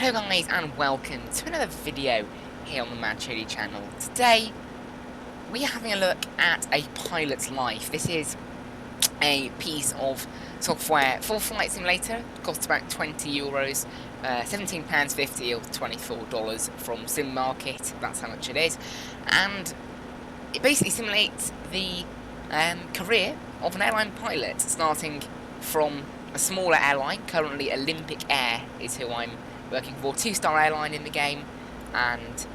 Hello guys and welcome to another video here on the Mad Chili channel. Today we are having a look at a pilot's life. This is a piece of software for Flight Simulator. It costs about €20, £17.50 or $24 from Sim Market. That's how much it is. And it basically simulates the career of an airline pilot, starting from a smaller airline. Currently Olympic Air is who I'm working for, 2-star airline in the game, and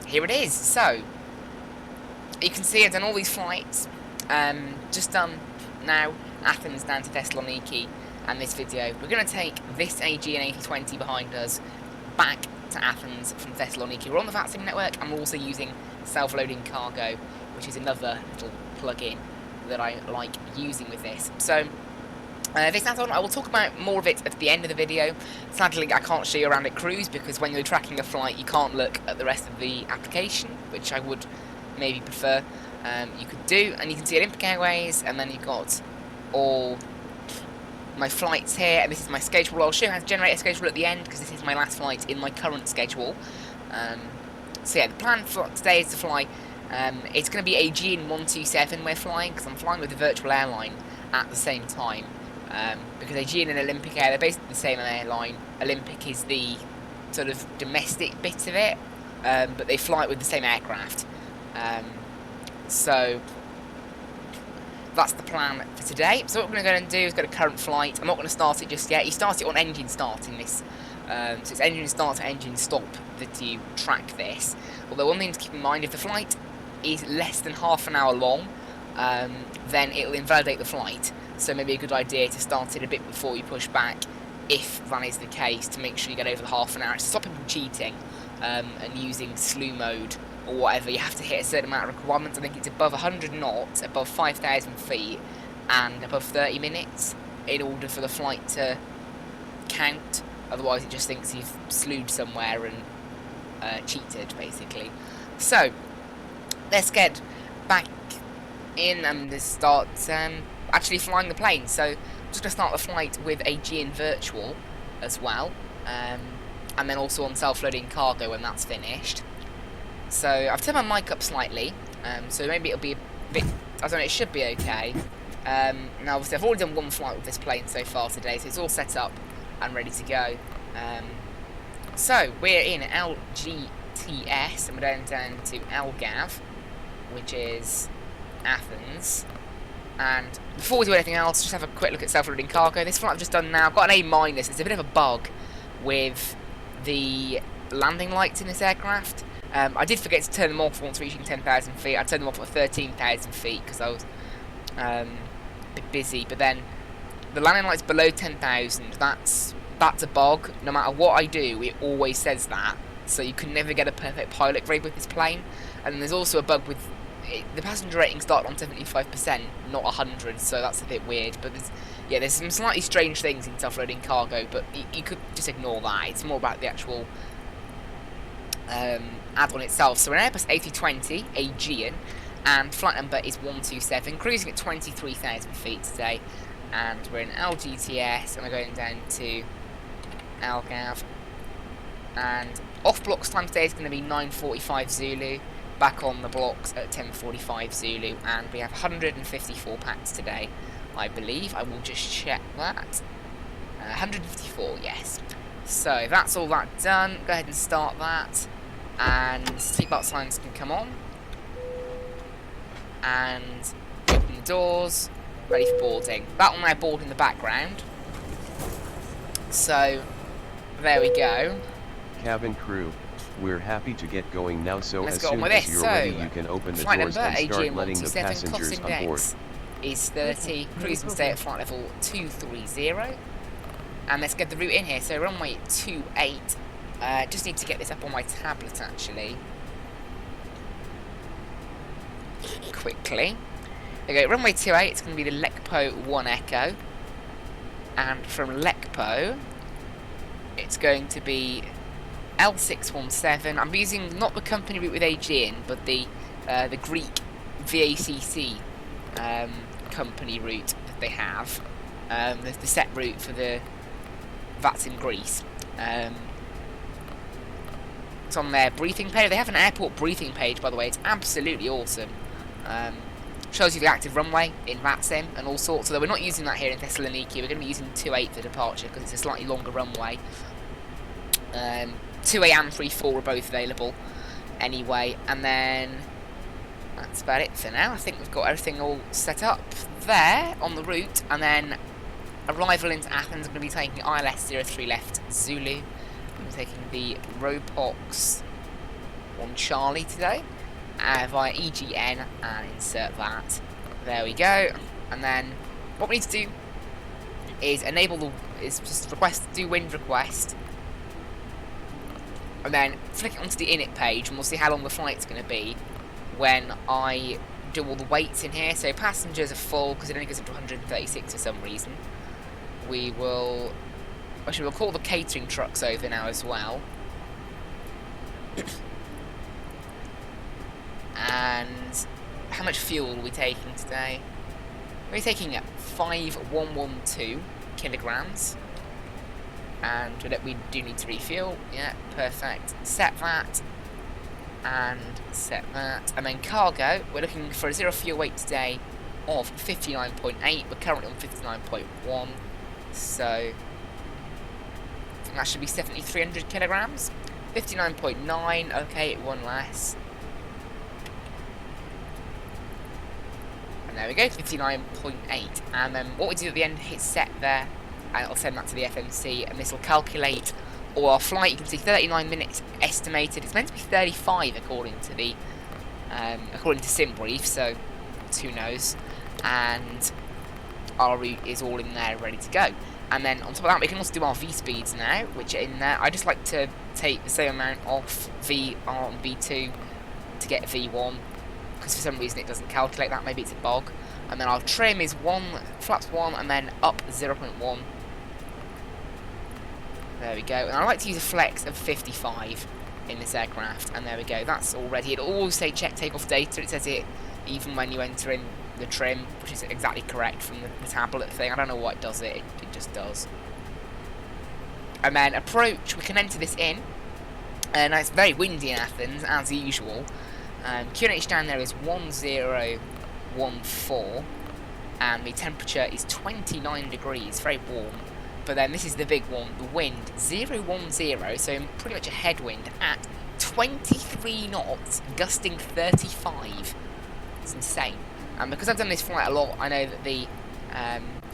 here it is. So you can see I've done all these flights, just done now Athens down to Thessaloniki, and this video we're going to take this Aegean A320 behind us back to Athens from Thessaloniki. We're on the VATSIM network, and we're also using self-loading cargo, which is another little plug-in that I like using with this. So this add-on, I will talk about more of it at the end of the video. Sadly, I can't show you around at cruise, because when you're tracking a flight, you can't look at the rest of the application, which I would maybe prefer. You could do, and you can see Olympic Airways, and then you've got all my flights here, and this is my schedule. I'll show you how to generate a schedule at the end, because this is my last flight in my current schedule. So yeah, the plan for today is to fly, it's going to be Aegean 127 we're flying, because I'm flying with the virtual airline at the same time. Because Aegean and Olympic Air, they're basically the same airline. Olympic is the sort of domestic bit of it, but they fly it with the same aircraft. So that's the plan for today. So what we're going to go and do is go to current flight. I'm not going to start it just yet. You start it on engine start in this. So it's engine start to engine stop that you track this. Although one thing to keep in mind, if the flight is less than half an hour long, then it will invalidate the flight. So maybe a good idea to start it a bit before you push back, if that is the case, to make sure you get over the half an hour. To stop people cheating and using slew mode or whatever, you have to hit a certain amount of requirements. I think it's above 100 knots, above 5,000 feet, and above 30 minutes in order for the flight to count. Otherwise it just thinks you've slewed somewhere and cheated, basically. So let's get back in and start actually flying the plane. So I'm just going to start the flight with Aegean Virtual as well, and then also on self-loading cargo when that's finished. So I've turned my mic up slightly, so maybe it'll be a bit, I don't know, it should be okay. Now obviously I've already done one flight with this plane so far today, so it's all set up and ready to go. So we're in LGTS, and we're going down to LGAV, which is Athens. And before we do anything else, just have a quick look at self-loading cargo. This flight I've just done now, I've got an A-. There's a bit of a bug with the landing lights in this aircraft. I did forget to turn them off once reaching 10,000 feet. I turned them off at 13,000 feet because I was a bit busy. But then the landing lights below 10,000, that's a bug. No matter what I do, it always says that. So you can never get a perfect pilot grade with this plane. And there's also a bug with the passenger rating started on 75%, not 100, so that's a bit weird. But there's some slightly strange things in self-loading cargo, but you could just ignore that. It's more about the actual add-on itself. So we're an Airbus A320 Aegean, and flight number is 127, cruising at 23,000 feet today, and we're in LGTS, and we're going down to LGAV, and off blocks time today is going to be 9:45 Zulu. Back on the blocks at 10:45 Zulu, and we have 154 packs today, I believe. I will just check that. 154, yes. So that's all that done. Go ahead and start that, and seatbelt signs can come on, and open the doors, ready for boarding. That will now board in the background. So there we go. Cabin crew, we're happy to get going now, so Let's as go on soon with as this. you're So, ready you can open the flight doors number and start Aegean letting the 127, passengers cost on board. index is 30, cruising stay at flight level 230, and let's get the route in here. So runway 28, just need to get this up on my tablet actually, quickly. Okay, runway 28, it's going to be the Lekpo 1 Echo, and from Lekpo, it's going to be L617. I'm using not the company route with Aegean, but the Greek VACC company route that they have. The set route for the VATS in Greece. It's on their briefing page. They have an airport briefing page, by the way. It's absolutely awesome. Shows you the active runway in that sim and all sorts. Although we're not using that here in Thessaloniki. We're going to be using 28 for departure because it's a slightly longer runway. 2A and 34 are both available anyway. And then that's about it for now. I think we've got everything all set up there on the route. And then arrival into Athens, I'm going to be taking ILS 03 left Zulu. I'm taking the Ropox 1 Charlie today via Aegean and insert that. There we go. And then what we need to do is just do wind request, and then flick it onto the init page, and we'll see how long the flight's going to be when I do all the weights in here. So passengers are full because it only goes up to 136 for some reason. We'll call the catering trucks over now as well. And how much fuel are we taking today? We're taking 5112 kilograms. And we do need to refuel. Yeah, perfect. Set that. And set that. And then cargo, we're looking for a zero fuel weight today of 59.8. We're currently on 59.1. So I think that should be 7,300 kilograms. 59.9. Okay, one less. And there we go, 59.8. And then what we do at the end, hit set there, and it'll send that to the FMC, and this will calculate all our flight. You can see 39 minutes estimated. It's meant to be 35 according to the SimBrief, so who knows. And our route is all in there, ready to go. And then on top of that, we can also do our V speeds now, which are in there. I just like to take the same amount off VR and V2 to get V1, because for some reason it doesn't calculate that. Maybe it's a bug. And then our trim is flaps 1, and then up 0.1. There we go. And I like to use a flex of 55 in this aircraft. And there we go. That's all ready. It'll always say check takeoff data. It says it even when you enter in the trim, which is exactly correct from the tablet thing. I don't know why it does it. It just does. And then approach. We can enter this in. And it's very windy in Athens, as usual. QNH down there is 1014. And the temperature is 29 degrees. Very warm. But then this is the big one, the wind, 010, so pretty much a headwind at 23 knots, gusting 35. It's insane. And because I've done this flight a lot, I know that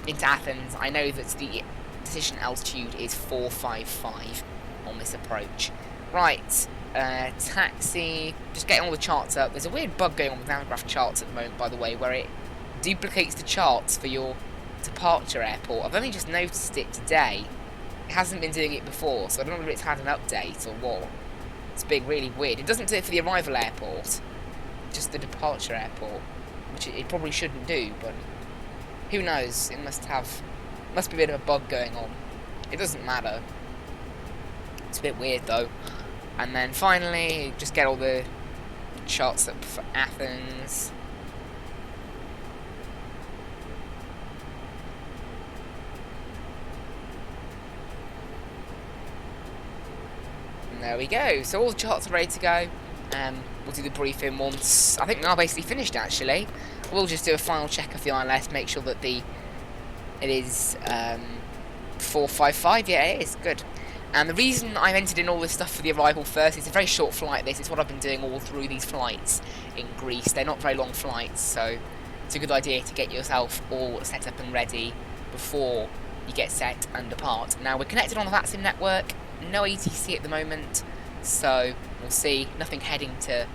into Athens, I know that the decision altitude is 455 on this approach. Right, taxi, just getting all the charts up. There's a weird bug going on with Navigraph charts at the moment, by the way, where it duplicates the charts for your departure airport. I've only just noticed it today. It hasn't been doing it before, so I don't know if it's had an update or what. It's being really weird. It doesn't do it for the arrival airport, just the departure airport, which it probably shouldn't do, but who knows? It must be a bit of a bug going on. It doesn't matter. It's a bit weird though. And then finally, just get all the charts up for Athens. There we go. So all the charts are ready to go. We'll do the briefing once. I think we are basically finished actually. We'll just do a final check of the ILS, make sure that it is 455. Yeah, it is good. And the reason I've entered in all this stuff for the arrival first, it's a very short flight. It's what I've been doing all through these flights in Greece. They're not very long flights, so it's a good idea to get yourself all set up and ready before you get set and depart. Now we're connected on the VATSIM network. No ATC at the moment, so we'll see. Nothing heading to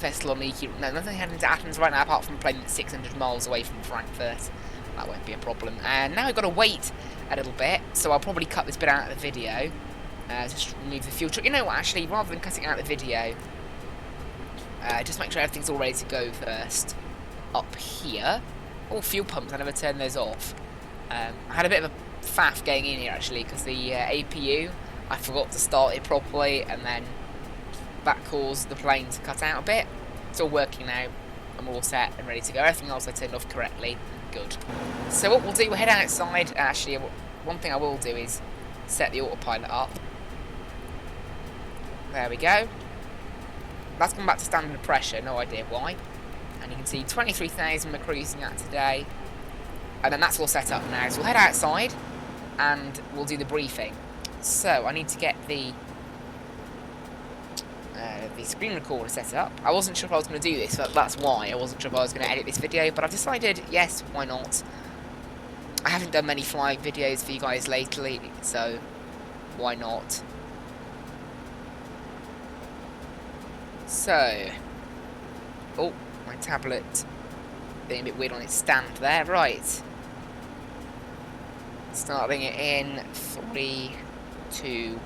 Thessaloniki. No, nothing heading to Athens right now, apart from a plane that's 600 miles away from Frankfurt. That won't be a problem. And now we've got to wait a little bit, so I'll probably cut this bit out of the video. Just remove the fuel truck. You know what, actually, rather than cutting out the video, just make sure everything's all ready to go first. Up here. All fuel pumps, I never turned those off. I had a bit of a faff getting in here actually, because the APU, I forgot to start it properly, and then that caused the plane to cut out a bit. It's all working now, and we're all set and ready to go. Everything else I turned off correctly. Good. So what we'll do, we'll head outside. Actually, one thing I will do is set the autopilot up. There we go. That's gone back to standard pressure, no idea why. And you can see 23,000 we're cruising at today. And then that's all set up now. So we'll head outside and we'll do the briefing. So I need to get the screen recorder set up. I wasn't sure if I was going to do this, but that's why I wasn't sure if I was going to edit this video. But I've decided, yes, why not? I haven't done many flying videos for you guys lately, so why not? So, oh, my tablet being a bit weird on its stand there. Right, starting it in 3, 2,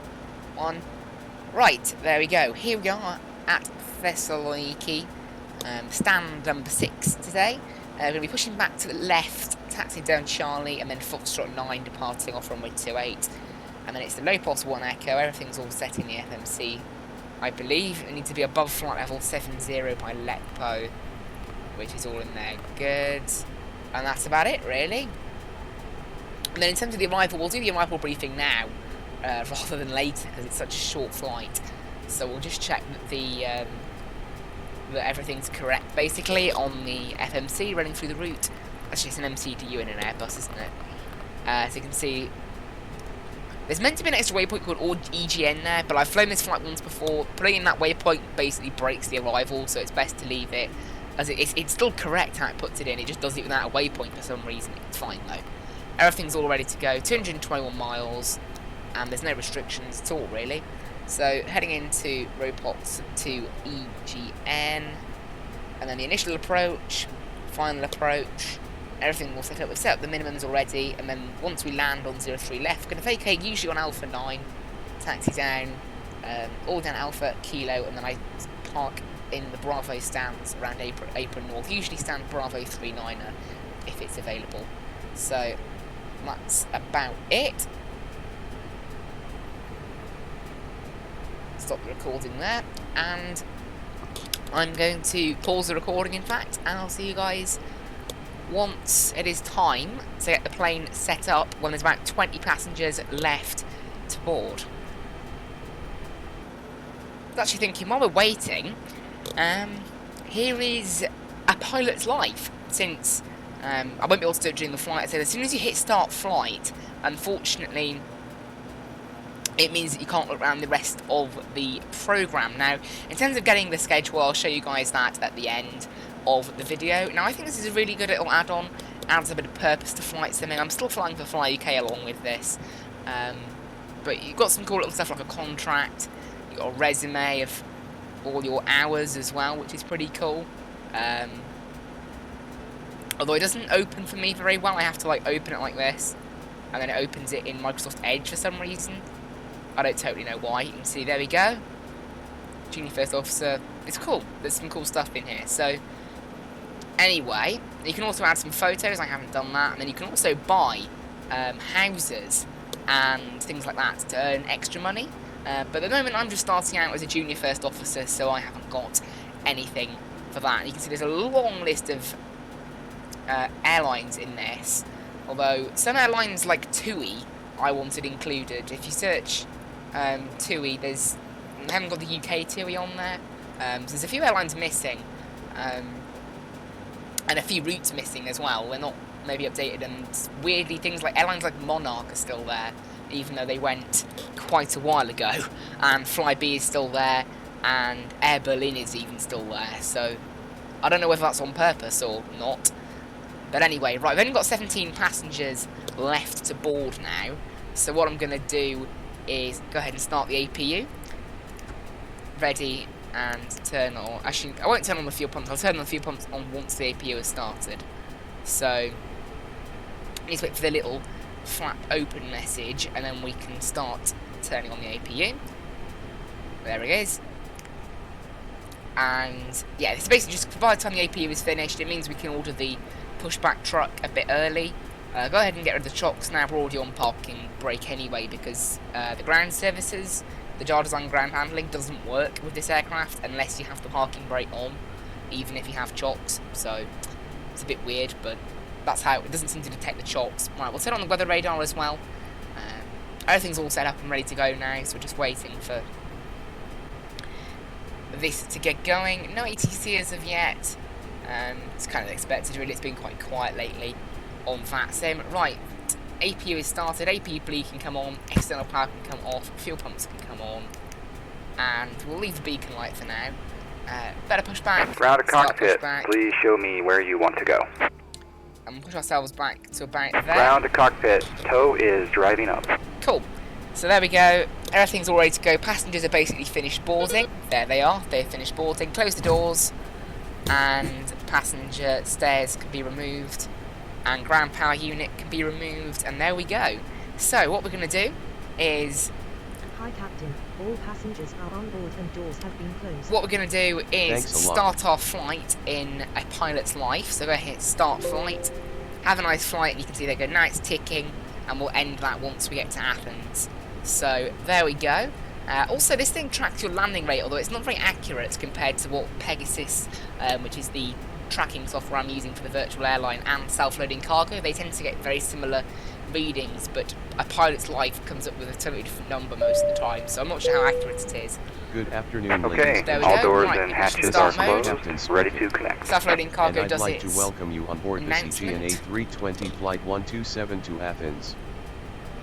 1. Right, there we go. Here we are at Thessaloniki, stand number 6 today. We're going to be pushing back to the left, taxiing down Charlie, and then Foxtrot 9 departing off runway 28. And then it's the low pulse 1 echo. Everything's all set in the FMC, I believe. It needs to be above flight level 70 by LECPO, which is all in there. Good. And that's about it, really. And then in terms of the arrival, we'll do the arrival briefing now, rather than later, because it's such a short flight. So we'll just check that that everything's correct, basically, on the FMC running through the route. Actually, it's an MCDU in an Airbus, isn't it? So you can see there's meant to be an extra waypoint called Aegean there, but I've flown this flight once before. Putting in that waypoint basically breaks the arrival, so it's best to leave it, as it's still correct how it puts it in. It just does it without a waypoint for some reason. It's fine though. Everything's all ready to go. 221 miles, and there's no restrictions at all, really. So heading into robots to Aegean, and then the initial approach, final approach. Everything will set up. We've set up the minimums already, and then once we land on 03 left, we're going to vacate usually on Alpha 9, taxi down, all down Alpha, Kilo, and then I park in the Bravo stands around Apron North. Usually stand Bravo 39er if it's available. So that's about it. Stop the recording there, and I'm going to pause the recording, in fact, and I'll see you guys once it is time to get the plane set up, when there's about 20 passengers left to board. I was actually thinking, while we're waiting, here is a pilot's life, since I won't be able to do it during the flight. So as soon as you hit start flight, unfortunately, it means that you can't look around the rest of the programme. Now, in terms of getting the schedule, I'll show you guys that at the end of the video. Now, I think this is a really good little add-on. Adds a bit of purpose to flight simming. I'm still flying for Fly UK along with this. But you've got some cool little stuff like a contract. You've got a resume of all your hours as well, which is pretty cool. Although it doesn't open for me very well. I have to like open it like this, and then it opens it in Microsoft Edge for some reason. I don't totally know why. You can see, there we go. Junior First Officer. It's cool. There's some cool stuff in here. So, anyway, you can also add some photos. I haven't done that. And then you can also buy houses and things like that to earn extra money. But at the moment, I'm just starting out as a Junior First Officer, so I haven't got anything for that. And you can see there's a long list of airlines in this. Although, some airlines like TUI I wanted included. If you search TUI, I haven't got the UK TUI on there. So there's a few airlines missing, and a few routes missing as well. We're not maybe updated, and weirdly things like airlines like Monarch are still there, even though they went quite a while ago. And Flybe is still there, and Air Berlin is even still there. So I don't know whether that's on purpose or not. But anyway, right, we've only got 17 passengers left to board now. So what I'm going to do is go ahead and start the APU. Ready, and turn on. Actually, I won't turn on the fuel pumps. I'll turn on the fuel pumps on once the APU has started. So, let's wait for the little flap open message, and then we can start turning on the APU. There it is. And yeah, this is basically just by the time the APU is finished, it means we can order the pushback truck a bit early. Go ahead and get rid of the chocks now. We're already on parking brake anyway, because the ground services, the JAR Design ground handling, doesn't work with this aircraft unless you have the parking brake on, even if you have chocks. So it's a bit weird, but that's how it doesn't seem to detect the chocks. Right, we'll turn on the weather radar as well. Everything's all set up and ready to go now, so we're just waiting for this to get going. No ATC as of yet. It's kind of expected, really. It's been quite quiet lately on that sim. Right, APU is started. AP bleed can come on. External power can come off. Fuel pumps can come on. And we'll leave the beacon light for now. Better push back. Ground to cockpit. Please show me where you want to go. And we'll push ourselves back to about there. Ground to cockpit. Tow is driving up. Cool. So there we go. Everything's all ready to go. Passengers are basically finished boarding. There they are. They've finished boarding. Close the doors. And passenger stairs can be removed. And ground power unit can be removed. And there we go. So what we're going to do is... Hi Captain, all passengers are on board and doors have been closed. What we're going to do is start our flight in a pilot's life. So go ahead, start flight. Have a nice flight, and you can see there go, now it's ticking, and we'll end that once we get to Athens. So there we go. Also, this thing tracks your landing rate, although it's not very accurate compared to what Pegasus, which is the tracking software I'm using for the virtual airline, and self-loading cargo. They tend to get very similar readings, but a pilot's life comes up with a totally different number most of the time, so I'm not sure how accurate it is. Good afternoon, okay, there we all go. doors Right, and hatches are closed, ready to connect. Self-loading cargo and I'd does like its to welcome you on board this Aegean announcement. A320 Flight 127 to Athens.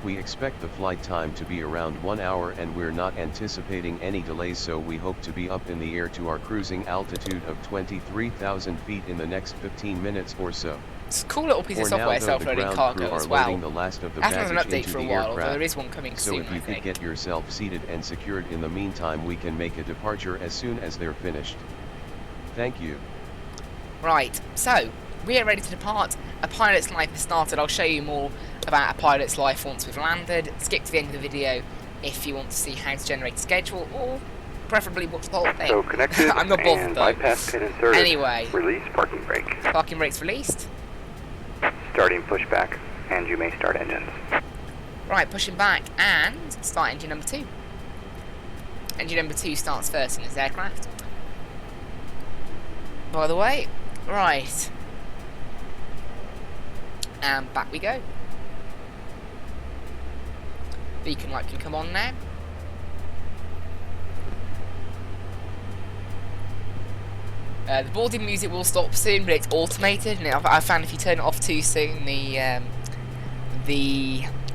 We expect the flight time to be around 1 hour, and we're not anticipating any delays, so we hope to be up in the air to our cruising altitude of 23,000 feet in the next 15 minutes or so. It's a cool little piece of software, self-loading cargo as well. The last of the Hasn't had an baggage update into for a the while, although aircraft. there is one coming So soon, if you I could think. get yourself seated and secured in the meantime, we can make a departure as soon as they're finished. Thank you. Right, so we are ready to depart. A pilot's life has started. I'll show you more about a pilot's life once we've landed. Skip to the end of the video if you want to see how to generate a schedule, or preferably watch the whole thing. So connected. I'm not bothered and though. bypass pin inserted. Anyway, Release parking brake. parking brake's released. Starting pushback, and you may start engines. Right, pushing back and start engine number 2. Engine number 2 starts first in this aircraft. By the way, right. And back we go. Beacon light can come on now. The boarding music will stop soon, but it's automated, and I found if you turn it off too soon, the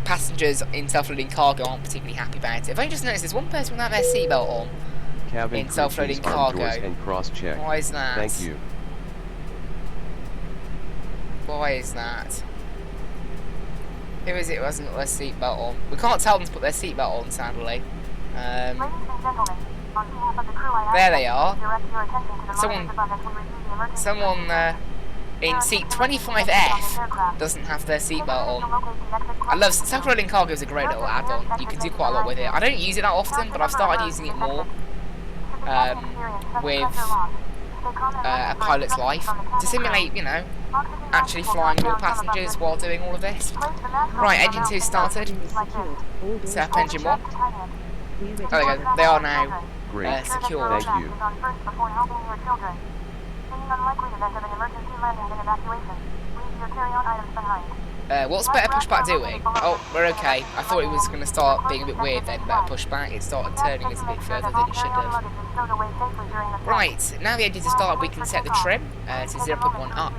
passengers in self-loading cargo aren't particularly happy about it. I've only just noticed there's one person without their seatbelt on Cabin in crew, self-loading please arm cargo. doors and cross-check. Why is that? Thank you. Why is that? Who is it who hasn't got their seatbelt on? We can't tell them to put their seatbelt on, sadly. Ladies and gentlemen, on behalf of the crew, I There they are. direct your attention to the Someone- lines above as we review the emergency Someone in seat 25F doesn't have their seatbelt on. I love self-loading cargo is a great little add-on. You can do quite a lot with it. I don't use it that often, but I've started using it more with a pilot's life to simulate, you know, actually flying real passengers while doing all of this. Right, engine 2 started. Set up engine 1. There There we go. They are now Great. secured. Thank you. What's better pushback doing? Oh, we're okay. I thought it was going to start being a bit weird then. Better pushback. It started turning us a bit further than it should have. Right, now the engines are started, we can set the trim to 0.1 up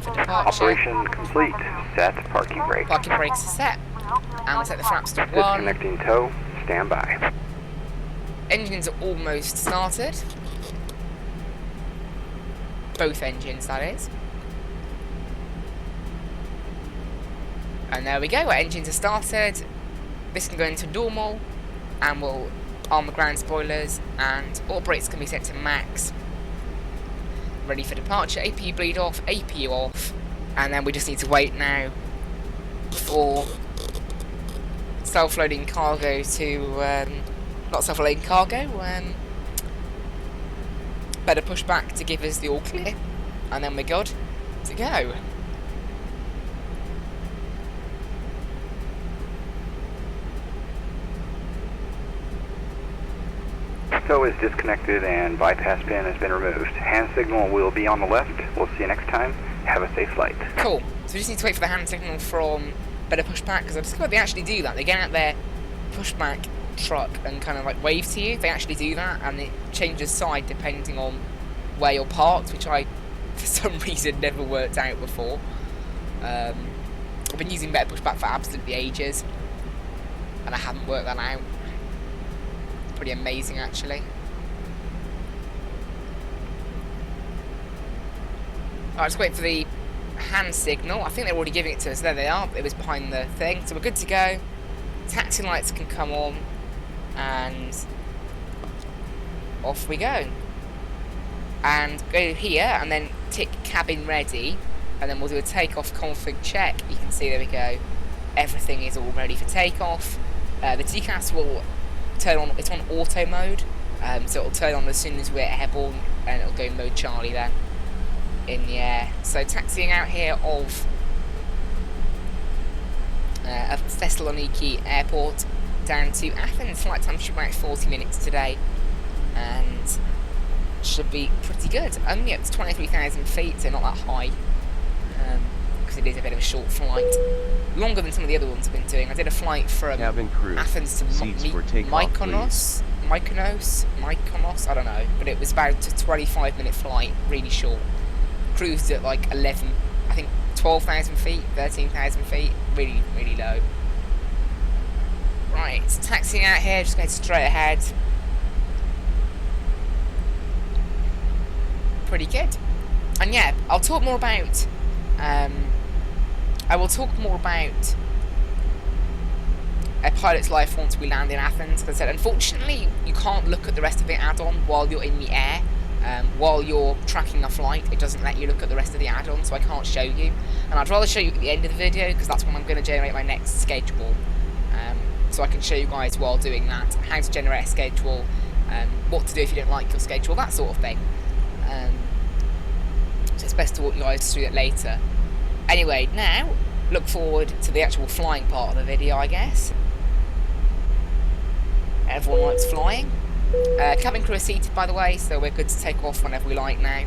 for departure. Operation complete. Set parking brake. Parking brakes are set. And we'll set the flaps to 1. Disconnecting tow. Stand by. Engines are almost started. Both engines, that is. And there we go, our engines are started. This can go into normal, and we'll arm the ground spoilers, and all brakes can be set to max. Ready for departure, APU bleed off, APU off, and then we just need to wait now for self-loading cargo to, not self-loading cargo, better push back to give us the all clear, and then we're good to go. Tow is disconnected and bypass pin has been removed. Hand signal will be on the left. We'll see you next time. Have a safe flight. Cool. So we just need to wait for the hand signal from better push back, because I discovered they actually do that. They get out their pushback truck and kind of like wave to you. They actually do that, and it changes side depending on where you're parked, which I, for some reason, never worked out before. I've been using better pushback for absolutely ages, and I haven't worked that out. Pretty amazing, actually. Alright, just wait for the hand signal. I think they're already giving it to us. There they are. It was behind the thing. So we're good to go. Taxi lights can come on. And off we go. And go here and then tick cabin ready. And then we'll do a takeoff config check. You can see, there we go. Everything is all ready for takeoff. The TCAS will turn on. It's on auto mode. So it'll turn on as soon as we're airborne. And it'll go mode Charlie then. In the air. So taxiing out here of Thessaloniki airport down to Athens. Flight time should be about 40 minutes today, and should be pretty good. Yeah, it's 23,000 feet, so not that high, because it is a bit of a short flight. Longer than some of the other ones I've been doing. I did a flight from Athens to Mykonos, I don't know, but it was about a 25-minute flight, really short. Cruised at like 11, I think 12,000 feet, 13,000 feet, really, really low. Right, taxiing out here, just going straight ahead. Pretty good. And yeah, I'll talk more about, I will talk more about a pilot's life once we land in Athens. Because I said, unfortunately, you can't look at the rest of the add-on while you're in the air. While you're tracking a flight, it doesn't let you look at the rest of the add-on, so I can't show you. And I'd rather show you at the end of the video, because that's when I'm going to generate my next schedule. So I can show you guys while doing that, how to generate a schedule, what to do if you don't like your schedule, that sort of thing. So it's best to walk you guys through it later. Anyway, now, look forward to the actual flying part of the video, I guess. Everyone likes flying. Cabin crew are seated, by the way, so we're good to take off whenever we like now.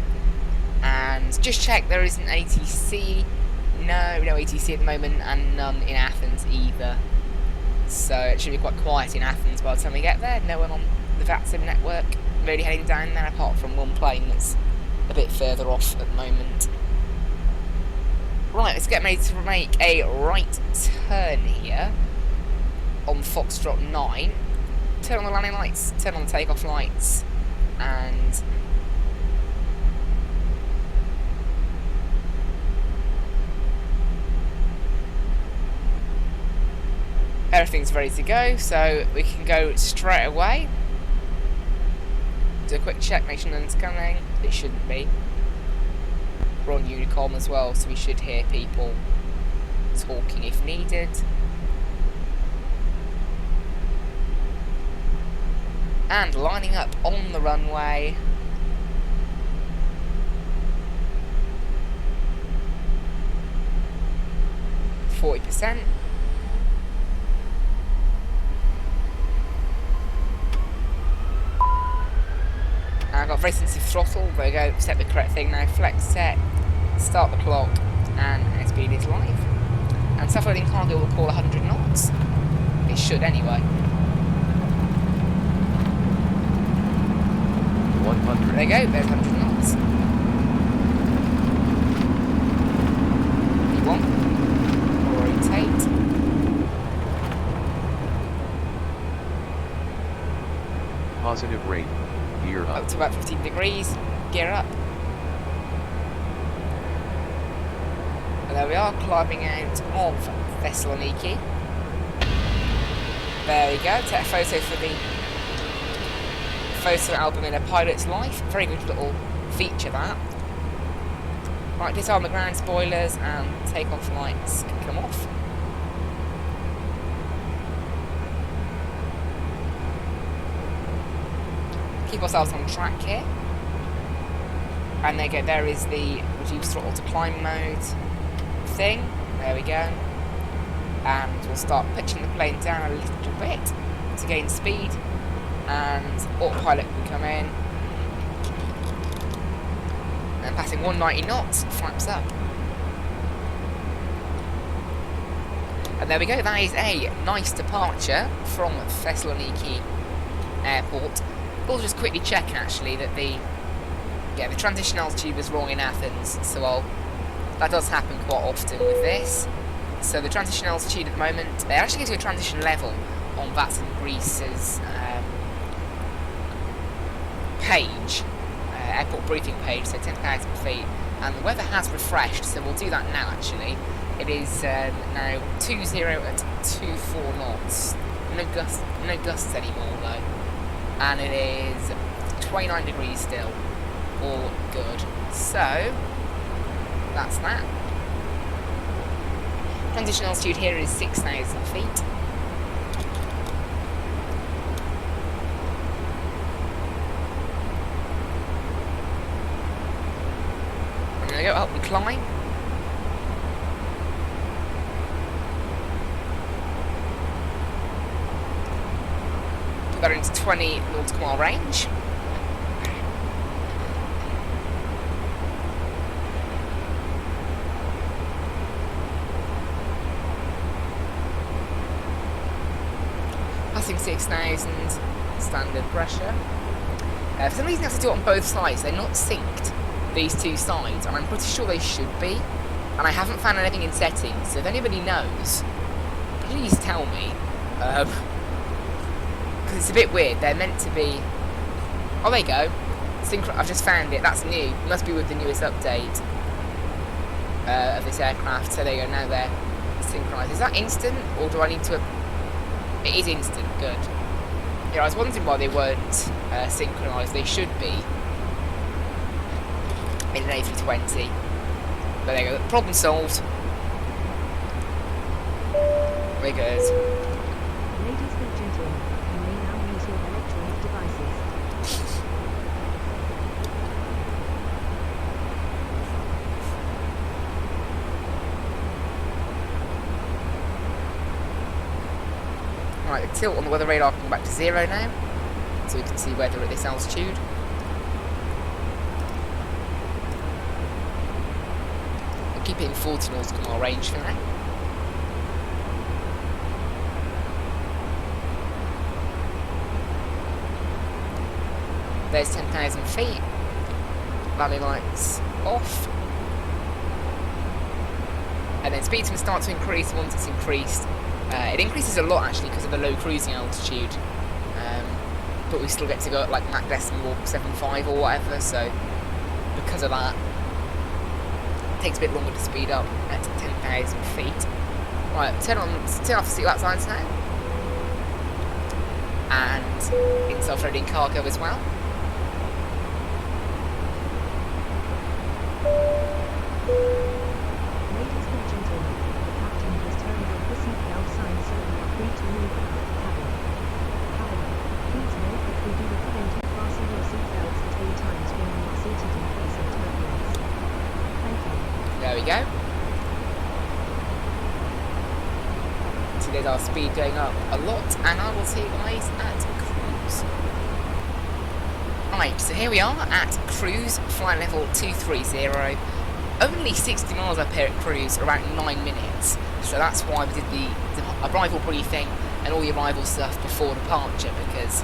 And just check, there isn't ATC. No ATC at the moment, and none in Athens either. So it should be quite quiet in Athens by the time we get there. No one on the VATSIM network really heading down there, apart from one plane that's a bit further off at the moment. Right, let's get ready to make a right turn here on Foxtrot 9. Turn on the landing lights, turn on the takeoff lights, and everything's ready to go, so we can go straight away. Do a quick check, make sure nothing's coming. It shouldn't be. We're on Unicom as well, so we should hear people talking if needed. And lining up on the runway. %. I've got very sensitive throttle. There we go, set the correct thing now. Flex set, start the clock, and airspeed is live. And self-loading cargo will call 100 knots. It should anyway. 100. There you go, there's 100 knots. V1. Rotate. Positive rate. Gear up. Up to about 15 degrees. Gear up. And there we are, climbing out of Thessaloniki. There we go, take a photo for the photo album in a pilot's life. Very good little feature, that. Right, disarm the ground spoilers and takeoff lights can come off. Keep ourselves on track here. And there you go, there is the reduced throttle to climb mode thing. There we go. And we'll start pitching the plane down a little bit to gain speed. And autopilot can come in. And passing 190 knots, flaps up. And there we go, that is a nice departure from Thessaloniki Airport. We'll just quickly check actually that the transition altitude was wrong in Athens, so that does happen quite often with this. So the transition altitude at the moment, they actually gives you a transition level on VATS in Greece's page, airport briefing page, so 10,000 feet, and the weather has refreshed, so we'll do that now actually. It is now 20 at 24 knots, no gusts anymore though, and it is 29 degrees still, all good. So, that's that. Transition altitude here is 6,000 feet. I'm going to go up and climb. Put that into 20 nautical mile range. Passing 6,000 standard pressure. For some reason I have to do it on both sides. They're not synced, these two sides, and I'm pretty sure they should be. And I haven't found anything in settings, so if anybody knows, please tell me. Because it's a bit weird. They're meant to be... Oh, there you go. I've just found it. That's new. It must be with the newest update of this aircraft. So there you go. Now they're synchronized. Is that instant, or do I need to... It is instant, good. Yeah, I was wondering why they weren't synchronised. They should be in an A320. But there you go, problem solved. We're good. Ladies and gentlemen, you may now use your electronic devices. Right, the tilt on the weather radar can go back to 0 now, so we can see weather at this altitude. We'll keep it in 40 nautical mile range for now. There's 10,000 feet. Landing lights off. And then speed's going to start to increase once it's increased. It increases a lot actually because of the low cruising altitude, but we still get to go at like Mach decimal 7.5 or whatever, so because of that it takes a bit longer to speed up at 10,000 feet. Right, turn off the seatbelt signs now, and in self-loading cargo as well. There we go. See, there's our speed going up a lot, and I will see you guys at cruise. Right, so here we are at cruise, flight level 230. Only 60 miles up here at cruise, around 9 minutes. So that's why we did the arrival briefing and all the arrival stuff before departure, because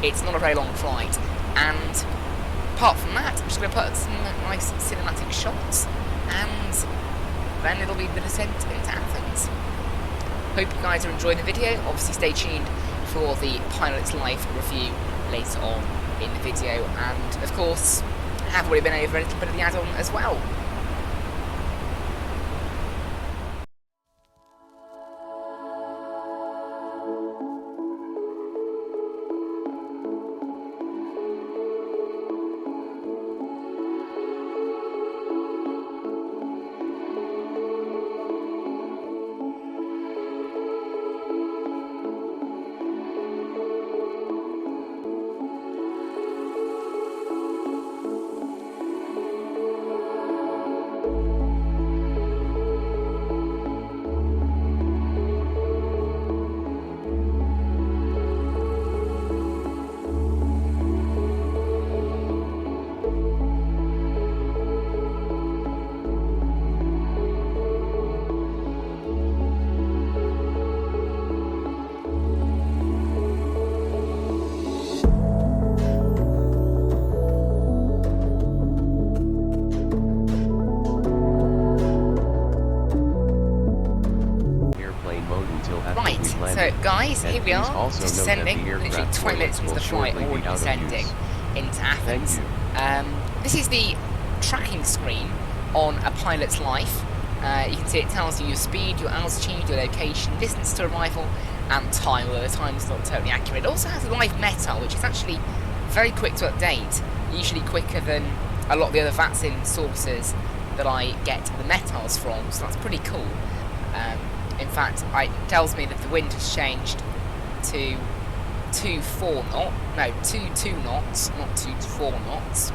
it's not a very long flight. And apart from that, I'm just going to put some nice cinematic shots, and then it'll be the descent into Athens. Hope you guys are enjoying the video. Obviously stay tuned for the pilot's live review later on in the video, and of course have already been over a little bit of the add-on as well. landing. So guys, And here we please are, also note that descending, the literally aircraft 20 minutes into will the flight, shortly be already out of descending use. into Thank Athens. you. This is the tracking screen on a pilot's life. You can see it tells you your speed, your altitude, your location, distance to arrival, and time, although the time's not totally accurate. It also has live meta, which is actually very quick to update, usually quicker than a lot of the other VATSIM sources that I get the metas from, so that's pretty cool. In fact, it tells me that the wind has changed to 2 2 knots, not 2 to 4 knots,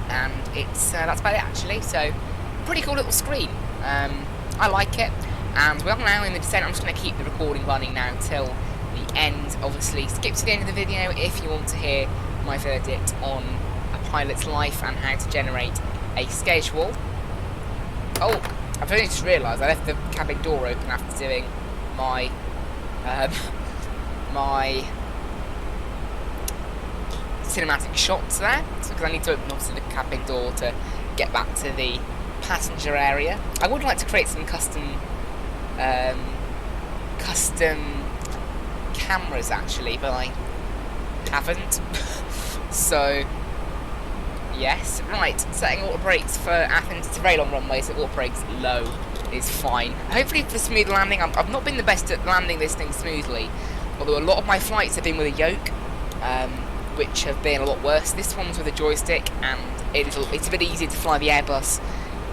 and it's that's about it actually. So pretty cool little screen. I like it, and we're now in the descent. I'm just going to keep the recording running now till the end. Obviously, skip to the end of the video if you want to hear my verdict on a pilot's life and how to generate a schedule. Oh, I've only just realised I left the cabin door open after doing my my cinematic shots there, so because I need to open obviously the cabin door to get back to the passenger area. I would like to create some custom cameras actually, but I haven't. So yes, right, setting auto brakes for Athens. It's a very long runway, so auto brakes low is fine. Hopefully for smooth landing. I've not been the best at landing this thing smoothly, although a lot of my flights have been with a yoke, which have been a lot worse. This one's with a joystick, and it's a bit easier to fly the Airbus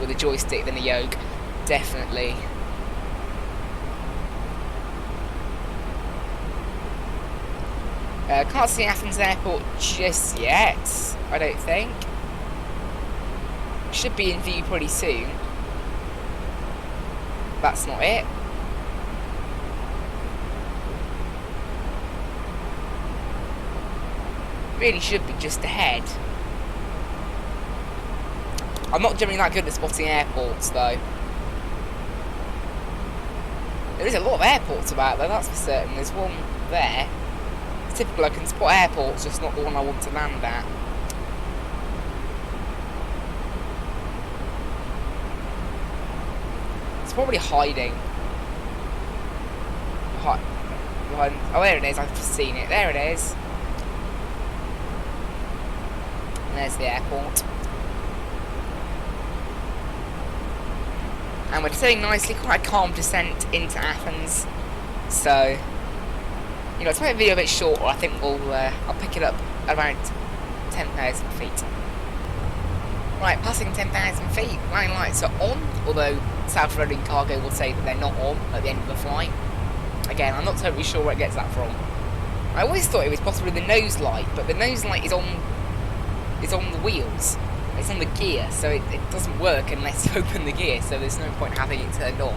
with a joystick than a yoke, definitely. Can't see Athens Airport just yet, I don't think. Should be in view pretty soon. That's not it. Really should be just ahead. I'm not generally that good at spotting airports though. There is a lot of airports about though, that's for certain. There's one there. It's typical, I can spot airports, just not the one I want to land at. It's probably hiding. Oh, there it is, I've just seen it. There it is. And there's the airport. And we're descending nicely, quite a calm descent into Athens. So, you know, to make the video a bit shorter, I think I'll pick it up around 10,000 feet. Right, passing 10,000 feet, landing lights are on, although South Roading Cargo will say that they're not on at the end of the flight. Again, I'm not totally sure where it gets that from. I always thought it was possibly the nose light, but the nose light is on the wheels. It's on the gear, so it doesn't work unless you open the gear, so there's no point having it turned on.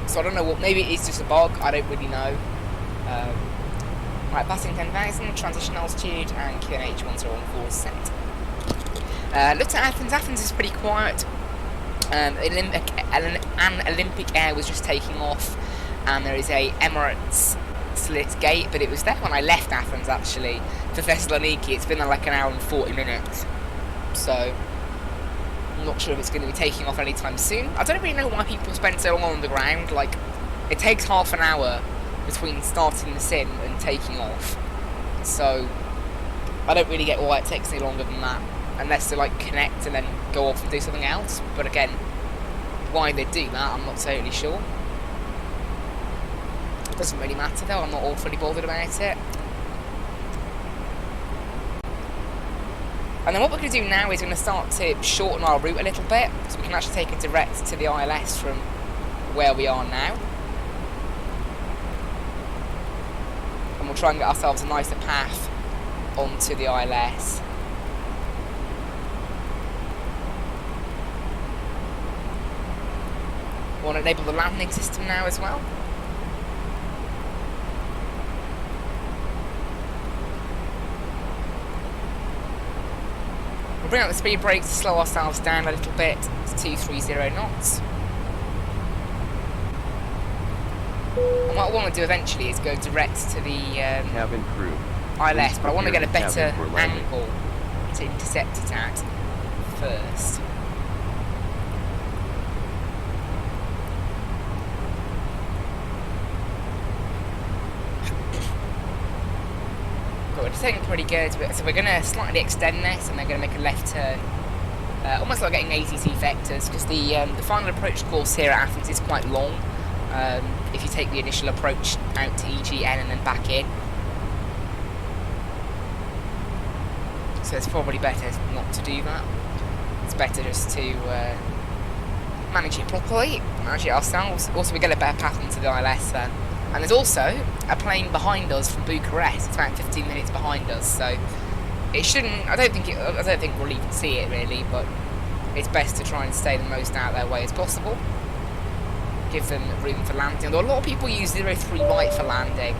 So I don't know what, maybe it is just a bug, I don't really know. Right, passing 10,000, transition altitude, and QNH 1014 set. Looked at Athens. Athens is pretty quiet. An Olympic Air was just taking off, and there is a Emirates slit gate, but it was there when I left Athens actually for Thessaloniki. It's been like an hour and 40 minutes, so I'm not sure if it's going to be taking off anytime soon. I don't really know why people spend so long on the ground. Like, it takes half an hour between starting the sim and taking off, so I don't really get why it takes any longer than that, unless they like connect and then go off and do something else. But again, why they do that, I'm not totally sure. It doesn't really matter though, I'm not awfully bothered about it. And then what we're going to do now is we're going to start to shorten our route a little bit, so we can actually take a direct to the ILS from where we are now. And we'll try and get ourselves a nicer path onto the ILS. We want to enable the landing system now as well. We'll bring out the speed brakes to slow ourselves down a little bit to 230 knots. And what I want to do eventually is go direct to the Cabin crew. ILS, but I want to get a prepare the better cabin for landing. angle to intercept it at first. setting pretty good. So we're going to slightly extend this, and then going to make a left turn. Almost like getting ATC vectors, because the final approach course here at Athens is quite long. If you take the initial approach out to Aegean and then back in. So it's probably better not to do that. It's better just to manage it properly, manage it ourselves. Also, we get a better path into the ILS then. And there's also a plane behind us from Bucharest. It's about 15 minutes behind us, so it shouldn't. I don't think we'll even see it really, but it's best to try and stay the most out of their way as possible. Give them room for landing. Although a lot of people use 03 right for landing.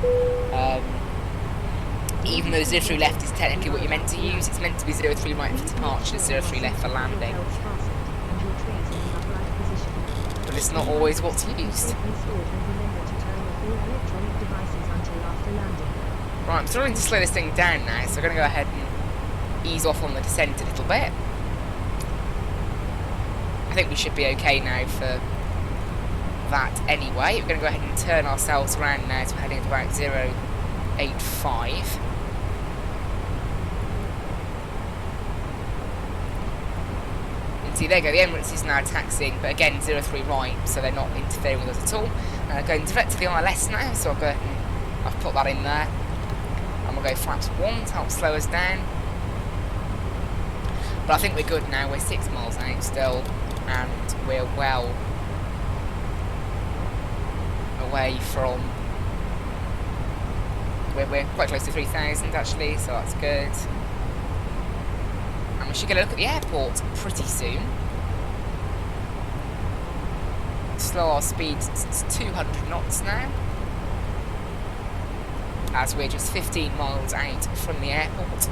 Even though 03 left is technically what you're meant to use, it's meant to be 03 right for departure, 03 left for landing. But it's not always what's used. Right, I'm starting to slow this thing down now, so I'm going to go ahead and ease off on the descent a little bit. I think we should be okay now for that anyway. We're going to go ahead and turn ourselves around now, so we're heading to about 085. And see, there you go, the Emirates is now taxiing, but again, 03 right, so they're not interfering with us at all. Going direct to the ILS now, so I'll go ahead and I've put that in there. And we'll go flaps 1 to help slow us down. But I think we're good now, we're 6 miles out still, and we're well away from... We're quite close to 3,000 actually, so that's good. And we should get a look at the airport pretty soon. Slow our speed to 200 knots now, as we're just 15 miles out from the airport.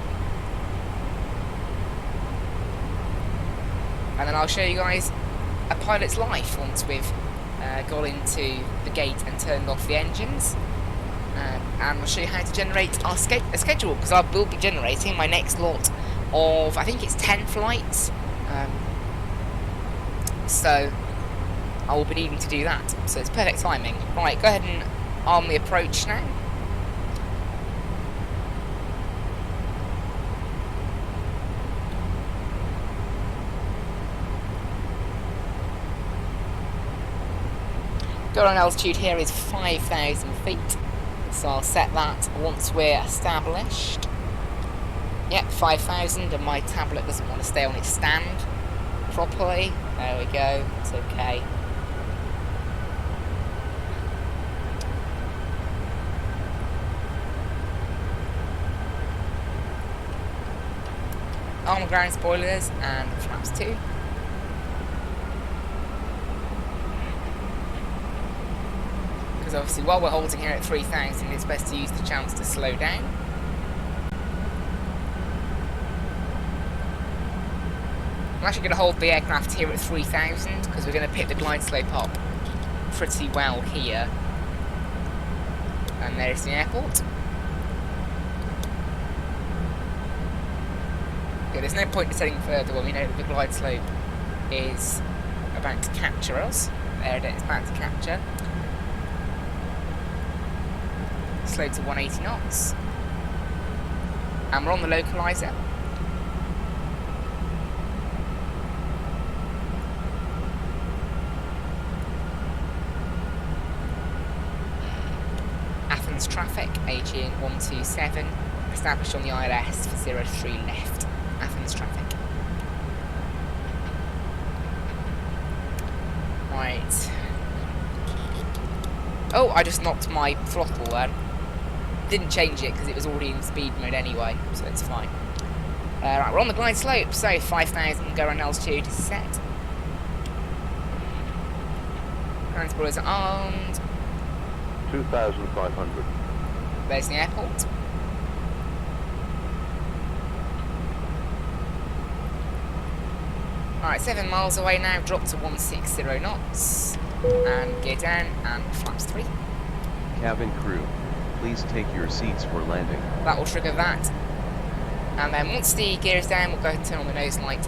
And then I'll show you guys a pilot's life once we've got into the gate and turned off the engines. And I'll show you how to generate our schedule, because I will be generating my next lot of, I think it's 10 flights. So I will be needing to do that. So it's perfect timing. Right, go ahead and arm the approach now. Current altitude here is 5,000 feet, so I'll set that once we're established. Yep, 5,000, and my tablet doesn't want to stay on its stand properly. There we go, it's okay. Armour ground spoilers and flaps 2. Because obviously while we're holding here at 3,000, it's best to use the chance to slow down. I'm actually going to hold the aircraft here at 3,000 because we're going to pick the glide slope up pretty well here. And there's the airport. Okay, there's no point in setting further when we know that the glide slope is about to capture us. There it is, about to capture. Slow to 180 knots. And we're on the localizer. Athens traffic, Aegean 127, established on the ILS for 03 left. Athens traffic. Right. Oh, I just knocked my throttle then. Didn't change it because it was already in speed mode anyway, so it's fine. Right, we're on the glide slope, so 5,000, go around altitude is set. Ground spoilers are armed. 2,500. There's the airport. Alright, 7 miles away now, drop to 160 knots. And gear down, and flaps 3. Cabin crew, please take your seats for landing. That will trigger that. And then once the gear is down, we'll go and turn on the nose light.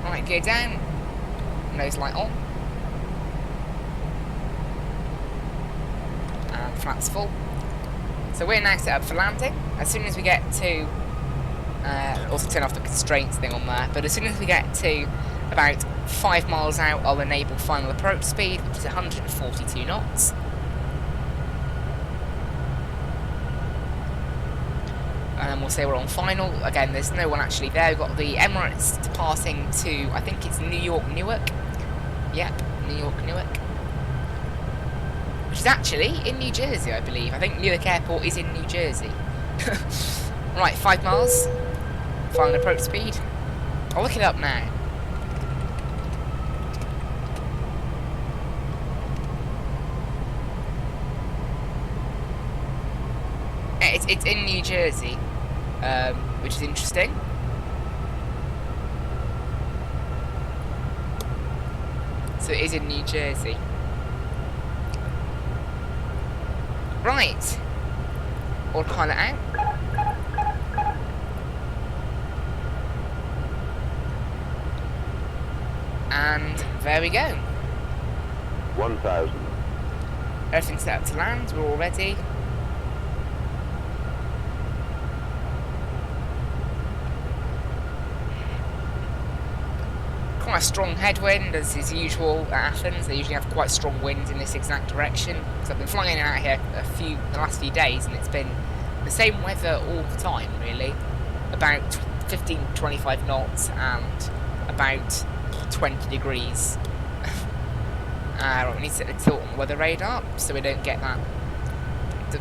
Alright, gear down. Nose light on. flaps full. So we're now set up for landing. As soon as we get to, also turn off the constraints thing on there, but as soon as we get to about 5 miles out, I'll enable final approach speed, which is 142 knots. And then we'll say we're on final. Again, there's no one actually there. We've got the Emirates departing to, I think it's New York, Newark. Yep, New York, Newark. Which is actually in New Jersey, I believe. I think Newark Airport is in New Jersey. Right, 5 miles. Final approach speed. I'll look it up now. It's in New Jersey, which is interesting. So it is in New Jersey. Right. Autopilot out. And there we go. 1,000. Everything's set up to land. We're all ready. Quite a strong headwind, as is usual at Athens. They usually have quite strong winds in this exact direction. Because I've been flying in and out here the last few days, and it's been the same weather all the time, really. About 15, 25 knots and about 20 degrees. Right, we need to set the tilt on the weather radar so we don't get that.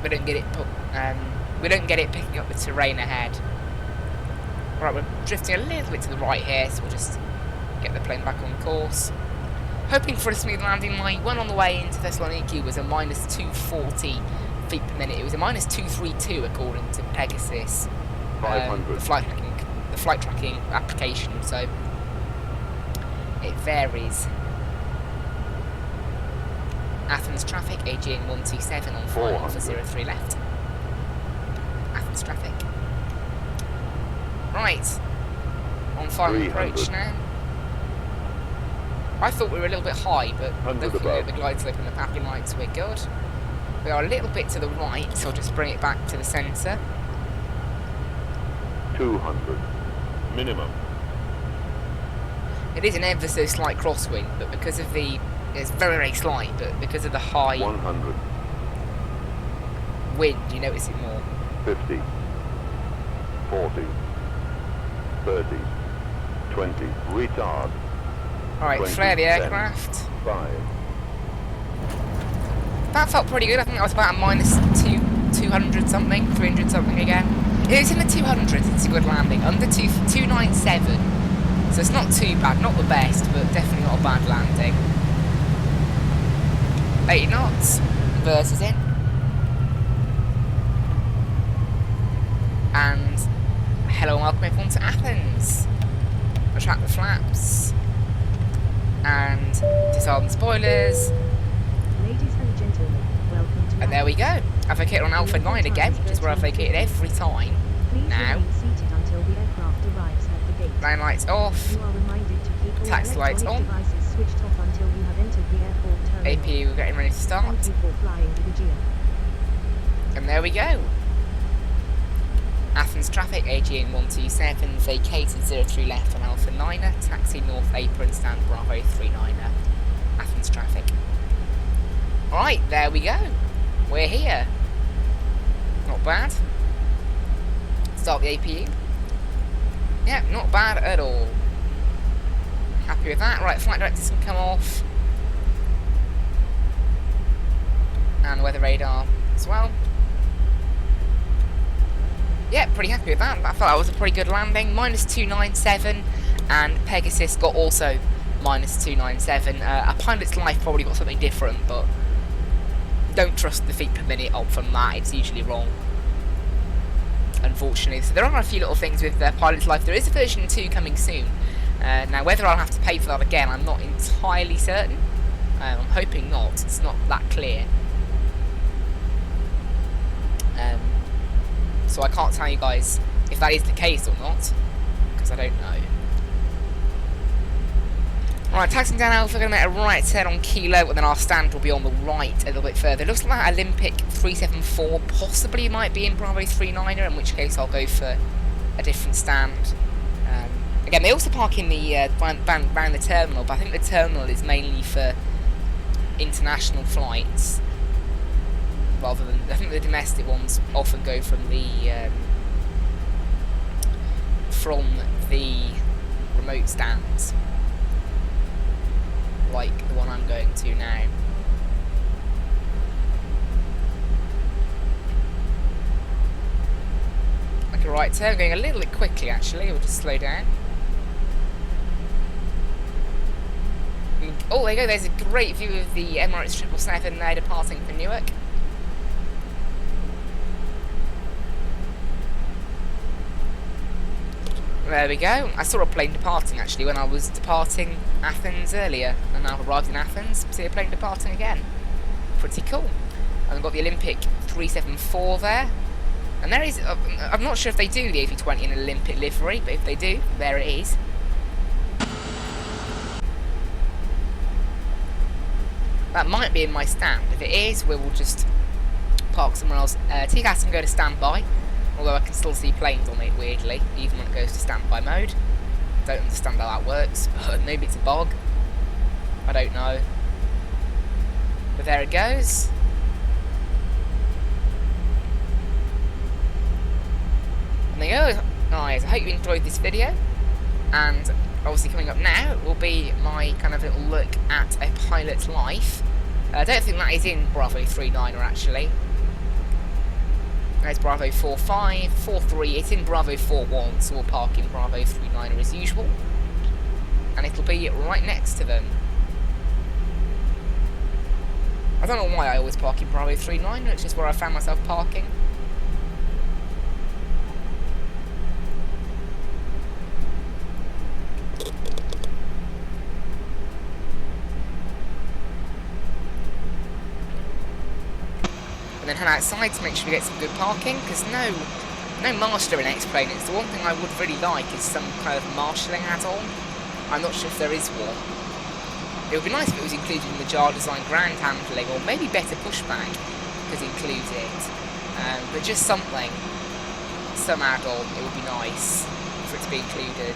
We don't get it picking up the terrain ahead. Right, we're drifting a little bit to the right here, so we'll just get the plane back on course. Hoping for a smooth landing. My one on the way into Thessaloniki was a minus 240 feet per minute. It was a minus 232 according to Pegasus, 500. the flight tracking application. So it varies. Athens traffic, Aegean 127 on final for 03 left. Athens traffic. Right, on final approach now. I thought we were a little bit high, but looking at the glide slope and the pathing lights, we're good. We are a little bit to the right, so I'll just bring it back to the centre. 200. Minimum. It is an ever so slight crosswind, but because of the... It's very, very slight, but because of the high 100. wind, you notice it more. 50. 40. 30. 20. Retard. Alright, 20, flare the 10, aircraft. 5. That felt pretty good. I think that was about a minus 200 something, 300 something again. It's in the 200s, it's a good landing. Under 297. So it's not too bad, not the best, but definitely not a bad landing. 80 knots, versus in. And hello and welcome everyone to Athens. Retract the flaps. And disarm the spoilers. Ladies and gentlemen, welcome to And there we go. I've located on Alpha 9 again, which is where I've located every time. Please Now. remain seated until the aircraft arrives at the gate. Line lights off. You are reminded to keep all Taxi lights electronic on. devices switched off until you have entered the airport terminal. APU getting ready to start. Thank you for flying the Aegean. And there we go. Athens traffic, Aegean 127, vacated 03 left on Alpha 9er, taxi north apron, stand Bravo 39er. Athens traffic. Alright, there we go. We're here. Not bad. Start the APU. Yep, not bad at all. Happy with that. Right, flight directors can come off. And weather radar as well. Yeah, pretty happy with that. I thought that was a pretty good landing. Minus 297, and Pegasus got also minus 297. A pilot's life probably got something different, but don't trust the feet per minute up from that. It's usually wrong, unfortunately. So there are a few little things with pilot's life. There is a version 2 coming soon. Now, whether I'll have to pay for that again, I'm not entirely certain. I'm hoping not. It's not that clear. So I can't tell you guys if that is the case or not, because I don't know. Right, taxiing down Alpha, going to make a right turn on Kilo, and then our stand will be on the right a little bit further. It looks like Olympic 374 possibly might be in Bravo 39er, in which case I'll go for a different stand. Again, they also park in the around the terminal, but I think the terminal is mainly for international flights, rather than, I think the domestic ones often go from the remote stands, like the one I'm going to now. Like a right turn, going a little bit quickly actually, we'll just slow down. Oh, there you go, there's a great view of the Emirates 777 there departing for Newark. There we go. I saw a plane departing actually when I was departing Athens earlier, and now I've arrived in Athens. See a plane departing again. Pretty cool. And I've got the Olympic 374 there. And there is, I'm not sure if they do the A320 in an Olympic livery, but if they do, there it is. That might be in my stand. If it is, we will just park somewhere else. TCAS can go to standby, although I can still see planes on it, weirdly, even when it goes to standby mode. Don't understand how that works, but maybe it's a bug. I don't know. But there it goes. And there you go, guys. I hope you enjoyed this video, and obviously coming up now will be my kind of little look at a pilot's life. I don't think that is in Bravo 39er actually. There's Bravo 45, 43, it's in Bravo 41, so we'll park in Bravo 39er as usual. And it'll be right next to them. I don't know why I always park in Bravo 39er, it's just where I found myself parking. And then head outside to make sure we get some good parking, because no marshaller in X-Plane. It's the one thing I would really like is some kind of marshalling add-on. I'm not sure if there is one. It would be nice if it was included in the jar design ground handling, or maybe better pushback could include it. But just something, some add-on, it would be nice for it to be included.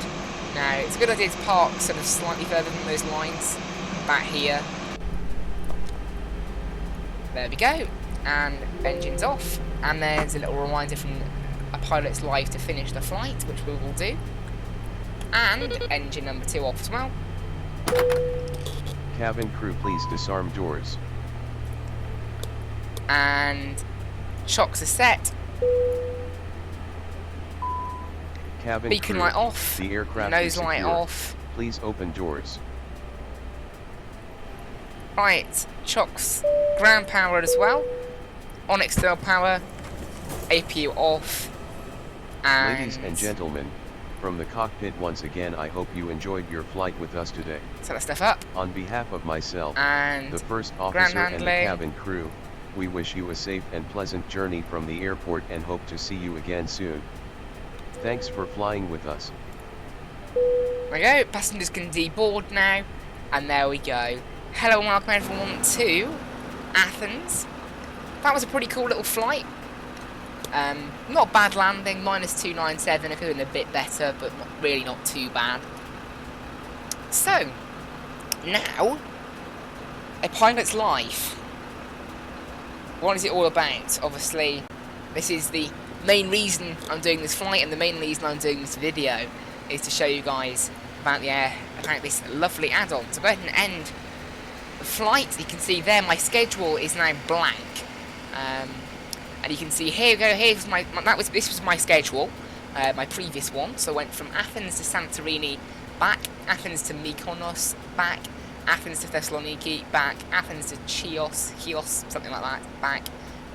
Now, it's a good idea to park sort of slightly further than those lines, back here. There we go. And engine's off, and there's a little reminder from a pilot's life to finish the flight, which we will do. And engine number 2 off as well. Cabin crew, please disarm doors. And shocks are set. Cabin Beacon crew, light off. the aircraft Nose is light secure. off. Please open doors. Right, chocks ground power as well. On external power, APU off. And Ladies and gentlemen, from the cockpit once again, I hope you enjoyed your flight with us today. set that stuff up. On behalf of myself, And the first ground officer and the handling. cabin crew, we wish you a safe and pleasant journey from the airport and hope to see you again soon. Thanks for flying with us. There we go, passengers can deboard now, and there we go. Hello and welcome everyone to Athens. That was a pretty cool little flight. Not a bad landing, -297, it could have been a bit better, but really not too bad. So, now, a pilot's life. What is it all about? Obviously, this is the main reason I'm doing this flight, and the main reason I'm doing this video is to show you guys about this lovely add-on. So go ahead and end the flight. You can see there my schedule is now blank, and you can see here we go. Here's this was my schedule, my previous one. So I went from Athens to Santorini, back Athens to Mykonos, back Athens to Thessaloniki, back Athens to Chios, something like that, back,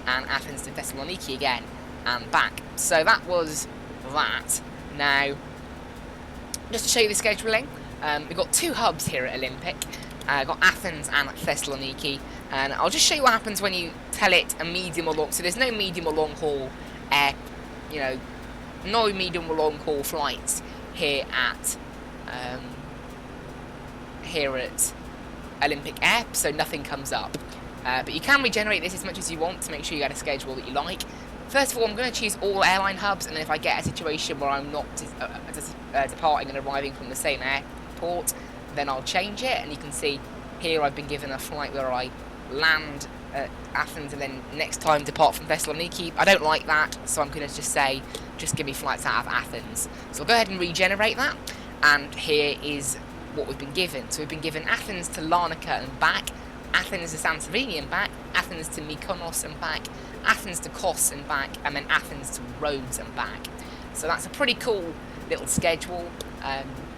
and Athens to Thessaloniki again, and back. So that was that. Now, just to show you the scheduling, we've got 2 hubs here at Olympic. Got Athens and Thessaloniki, and I'll just show you what happens when you tell it a medium or long. So there's no medium or long haul no medium or long haul flights here at here at Olympic Air, so nothing comes up. But you can regenerate this as much as you want to make sure you get a schedule that you like. First of all, I'm going to choose all airline hubs, and then if I get a situation where I'm not departing and arriving from the same airport, then I'll change it. And you can see here I've been given a flight where I land at Athens and then next time depart from Thessaloniki. I don't like that, so I'm going to just say, just give me flights out of Athens. So I'll go ahead and regenerate that, and here is what we've been given. So we've been given Athens to Larnaca and back, Athens to Santorini and back, Athens to Mykonos and back, Athens to Kos and back, and then Athens to Rhodes and back. So that's a pretty cool little schedule.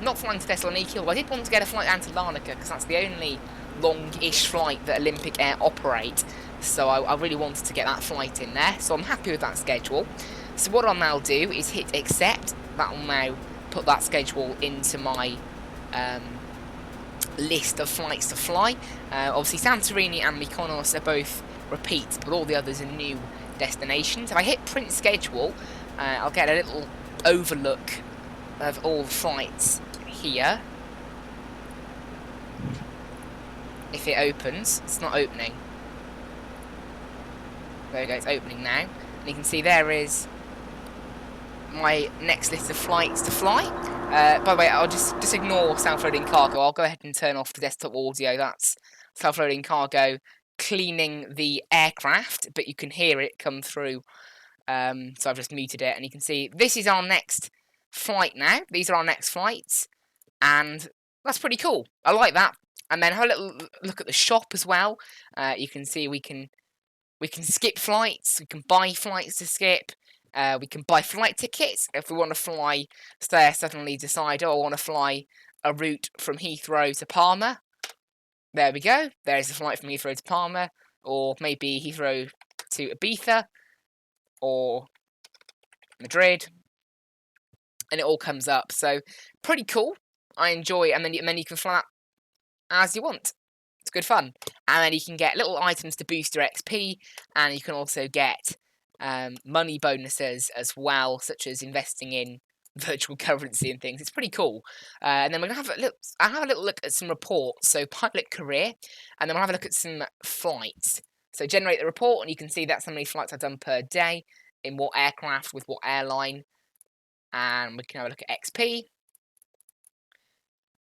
Not flying to Thessaloniki, although I did want to get a flight down to Larnaca because that's the only long-ish flight that Olympic Air operate. So I really wanted to get that flight in there. So I'm happy with that schedule. So what I'll now do is hit accept. That will now put that schedule into my list of flights to fly. Obviously Santorini and Mykonos are both repeats, but all the others are new destinations. If I hit print schedule, I'll get a little overlook of all the flights here. If it opens, it's not opening. There we go, it's opening now. And you can see there is my next list of flights to fly. By the way, I'll just ignore self-loading cargo. I'll go ahead and turn off the desktop audio. That's self-loading cargo cleaning the aircraft, but you can hear it come through. So I've just muted it, and you can see this is our next flight now. These are our next flights, and that's pretty cool. I like that. And then have a little look at the shop as well. You can see we can skip flights. We can buy flights to skip. We can buy flight tickets if we want to fly. Suddenly decide, oh, I want to fly a route from Heathrow to Palma. There we go. There's a flight from Heathrow to Palma, or maybe Heathrow to Ibiza, or Madrid, and it all comes up. So pretty cool. I enjoy it, and then you can fly as you want. It's good fun. And then you can get little items to boost your XP, and you can also get money bonuses as well, such as investing in virtual currency and things. It's pretty cool. And then we're gonna have a little look at some reports. So pilot career, and then we'll have a look at some flights. So generate the report, and you can see that's how many flights I've done per day, in what aircraft, with what airline, and we can have a look at XP.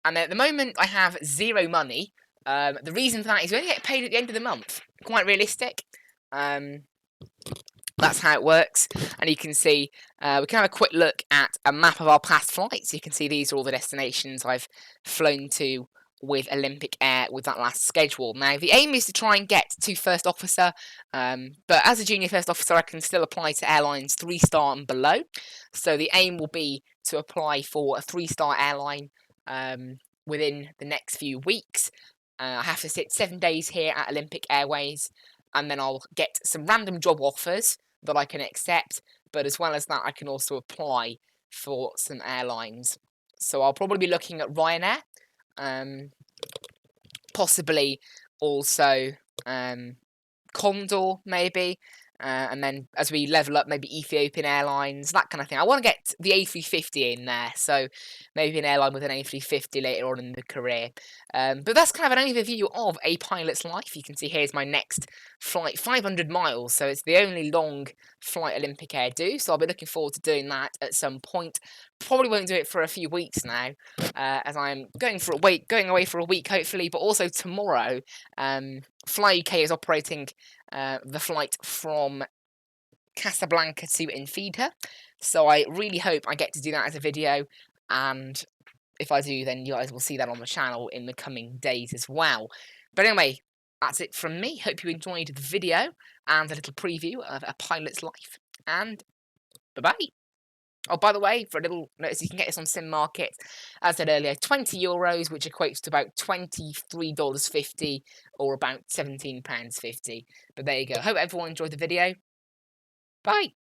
And at the moment, I have 0 money. The reason for that is we only get paid at the end of the month. Quite realistic. That's how it works. And you can see, we can have a quick look at a map of our past flights. You can see these are all the destinations I've flown to with Olympic Air with that last schedule. Now, the aim is to try and get to first officer, but as a junior first officer, I can still apply to airlines 3-star and below. So the aim will be to apply for a 3-star airline within the next few weeks. I have to sit 7 days here at Olympic Airways, and then I'll get some random job offers that I can accept, but as well as that, I can also apply for some airlines. So I'll probably be looking at Ryanair, possibly also Condor, maybe. And then as we level up, maybe Ethiopian Airlines, that kind of thing. I want to get the A350 in there, so maybe an airline with an A350 later on in the career. But that's kind of an overview of a pilot's life. You can see here's my next flight, 500 miles, so it's the only long flight Olympic Air do, so I'll be looking forward to doing that at some point. Probably won't do it for a few weeks now, as I'm going away for a week, hopefully, but also tomorrow, Fly UK is operating the flight from Casablanca to Infida, so I really hope I get to do that as a video, and if I do, then you guys will see that on the channel in the coming days as well. But anyway, that's it from me. Hope you enjoyed the video and a little preview of a pilot's life, and bye-bye. Oh, by the way, for a little notice, you can get this on Sim Market, as I said earlier, €20, which equates to about $23.50, or about £17.50. But there you go. Hope everyone enjoyed the video. Bye.